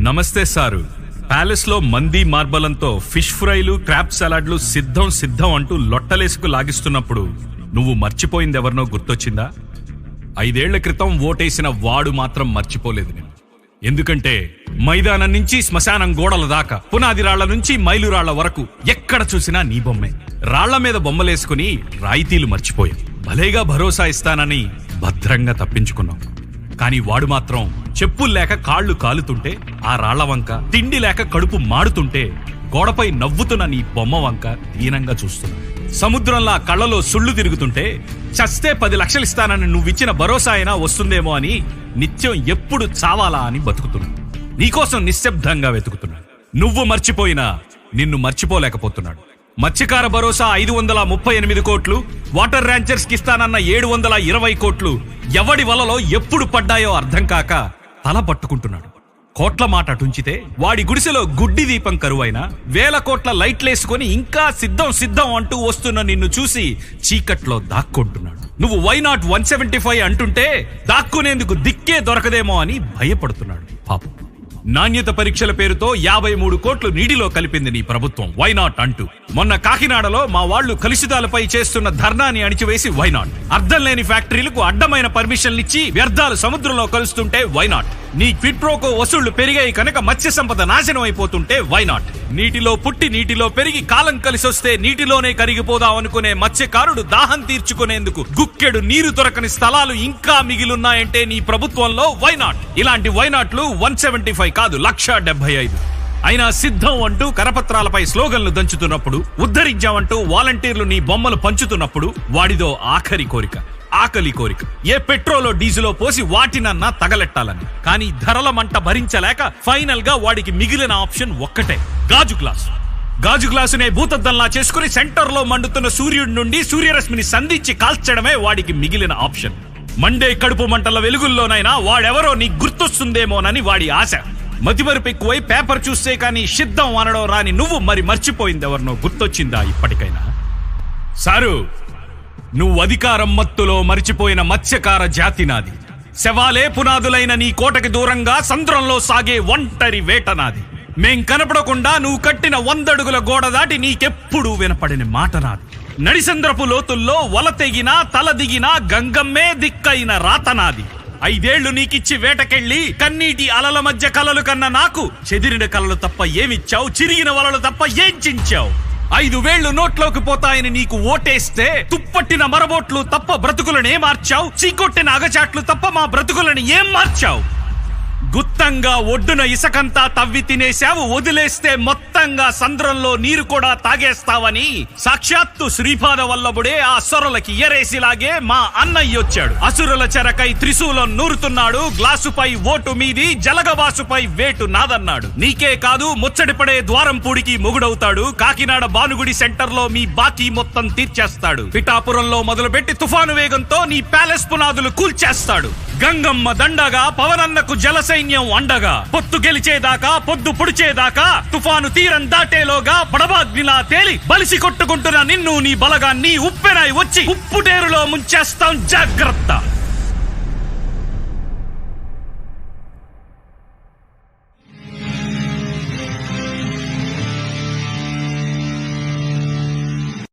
నమస్తే sir. Palace లో మంది మార్బలంతో ఫిష్ ఫ్రైలు, క్రాబ్ సలాడ్లు సిద్ధం అంటూ లొట్టలేసుకు లాగిస్తున్నప్పుడు నువ్వు మర్చిపోయిందెవరినో గుర్తొచ్చిందా? 5 ఏళ్ల క్రితం ఓటేసిన వాడు మాత్రం మర్చిపోలేదు నేను. ఎందుకంటే మైదానం నుంచి శ్మశానం గోడల దాకా, పునాది రాళ్ల నుంచి మైలురాళ్ల వరకు ఎక్కడ చూసినా నీ బొమ్మే. రాళ్ల మీద బొమ్మలేసుకుని రాయితీలు మర్చిపోయాం. భలేగా భరోసా ఇస్తానని భద్రంగా తప్పించుకున్నాం. కానీ వాడు మాత్రం చెప్పులు లేక కాళ్లు కాలుతుంటే, ఆ రాళ్ల వంక, తిండి లేక కడుపు మాడుతుంటే గోడపై నవ్వుతున్న నీ బొమ్మ వంక దీనంగా చూస్తున్నా. సముద్రంలా కళ్ళలో సుళ్ళు తిరుగుతుంటే చస్తే 10 లక్షలు ఇస్తానని నువ్విచ్చిన భరోసా అయినా వస్తుందేమో అని నిత్యం ఎప్పుడు చావాలా అని బతుకుతున్నా. నీకోసం నిశ్శబ్దంగా వెతుకుతున్నా. నువ్వు మర్చిపోయినా నిన్ను మర్చిపోలేకపోతున్నాడు. మత్స్యకార భరోసా 538 కోట్లు, వాటర్ ర్యాంచర్స్ కి ఇస్తానన్న 720 కోట్లు ఎవడి వలలో ఎప్పుడు పడ్డాయో అర్థం కాక తల పట్టుకుంటున్నాడు. కోట్ల మాట అటుంచితే వాడి గుడిసెలో గుడ్డి దీపం కరువైనా 1000 కోట్ల లైట్లేసుకొని ఇంకా సిద్ధం అంటూ వస్తున్న నిన్ను చూసి చీకట్లో దాక్కుంటున్నాడు. నువ్వు వైనాట్ 175 అంటుంటే దాక్కునేందుకు దిక్కే దొరకదేమో అని భయపడుతున్నాడు పాపం. నాణ్యత పరీక్షల పేరుతో 53 కోట్లు నీటిలో కలిపింది నీ ప్రభుత్వం వైనాట్ అంటూ. మొన్న కాకినాడలో మా వాళ్లు కలుషితాలపై చేస్తున్న ధర్నాని అణిచివేసి వైనాట్. అర్థం లేని ఫ్యాక్టరీలకు అడ్డమైన పర్మిషన్లిచ్చి వ్యర్థాలు సముద్రంలో కలుస్తుంటే వైనాట్. నీ క్విడ్ ప్రోకో వసూళ్లు పెరిగాయి కనుక మత్స్య సంపద నాశనం అయిపోతుంటే వైనాట్. నీటిలో పుట్టి నీటిలో పెరిగి కాలం కలిసొస్తే నీటిలోనే కరిగిపోదాం అనుకునే మత్స్యకారుడు దాహం తీర్చుకునేందుకు గుక్కెడు నీరు దొరకని స్థలాలు ఇంకా మిగిలిన్నాయంటే నీ ప్రభుత్వంలో వైనాట్. ఇలాంటి వైనాట్లు 175 కాదు, 175. అయినా సిద్ధం అంటూ కరపత్రాలపై స్లోగన్లు దంచుతున్నప్పుడు, ఉద్ధరించామంటూ వాలంటీర్లు నీ బొమ్మలు పంచుతున్నప్పుడు వాడిదో ఆఖరి కోరిక, ఆకలి కోరిక. ఏ పెట్రోలో డీజిలో పోసి వాటినన్నా తగలెట్టాలని. కానీ ధరల మంట భరించలేక ఫైనల్ గా వాడికి మిగిలిన ఆప్షన్ ఒక్కటే, గాజు గ్లాసు. గాజు గ్లాసునే భూతద్దంలా చేసుకుని సెంటర్ లో మండుతున్న సూర్యుడి నుండి సూర్యరశ్మిని సంధించి కాల్చడమే వాడికి మిగిలిన ఆప్షన్. మండే కడుపు మంటల వెలుగుల్లోనైనా వాడెవరో నీకు గుర్తొస్తుందేమోనని వాడి ఆశ. మతిమరుపు ఎక్కువై పేపర్ చూస్తే కానీ సిద్ధం అనడం రాని నువ్వు మరి మర్చిపోయిందెవరినో గుర్తొచ్చిందా ఇప్పటికైనా? సారు, నువ్వు అధికారం మత్తులో మరిచిపోయిన మత్స్యకార జాతి నాది. శవాలే పునాదులైన నీ కోటకి దూరంగా సంద్రంలో సాగే ఒంటరి వేట నాది. మేం కనపడకుండా నువ్వు కట్టిన 100 అడుగుల గోడ దాటి నీకెప్పుడు వినపడిన మాట నాది. నడిసంద్రపు లోతుల్లో వల తెగినా తల దిగినా గంగమ్మే దిక్కైన రాత నాది. 5 ఏళ్లు నీకిచ్చి వేటకెళ్ళి కన్నీటి అలల మధ్య కలలు కన్న నాకు చెదిరిన కలలు తప్ప ఏమిచ్చావు, చిరిగిన వలలు తప్ప ఏం చించావు? 5 వేళ్లు నోట్లోకి పోతాయని నీకు ఓటేస్తే తుప్పట్టిన మరబోట్లు తప్ప బ్రతుకులను ఏం మార్చావు? చీకొట్టిన అగచాట్లు తప్ప మా బ్రతుకులను ఏం మార్చావు? గుత్తంగా ఒడ్డున ఇసకంతా తవ్వి తినేశావు, వదిలేస్తే మొత్తంగా సంద్రంలో నీరు కూడా తాగేస్తావని సాక్షాత్తు శ్రీపాద వల్లభుడే ఆ అసురులకి ఎరేసిలాగే మా అన్నయ్యొచ్చాడు. అసురుల చెరకై త్రిశూలం నూరుతున్నాడు, గ్లాసుపై ఓటు మీది, జలగబాసుపై వేటు నాదన్నాడు. నీకే కాదు ముచ్చడిపడే ద్వారంపూడికి మొగుడవుతాడు. కాకినాడ భానుగుడి సెంటర్ లో మీ బాకీ మొత్తం తీర్చేస్తాడు. పిఠాపురంలో మొదలుపెట్టి తుఫాను వేగంతో నీ ప్యాలెస్ పునాదులు కూల్చేస్తాడు. గంగమ్మ దండగా, పవనన్నకు జలసైన్యం అండగా, పొత్తు గెలిచేదాకా పొద్దు పొడిచేదాకా, తుఫాను తీరం దాటేలోగా పడబాగ్నిలా తేలి బలిసి కొట్టుకుంటున్న నిన్ను నీ బలగాన్ని ఉప్పెనై వచ్చి ఉప్పుటేరులో ముంచేస్తాం, జాగ్రత్త.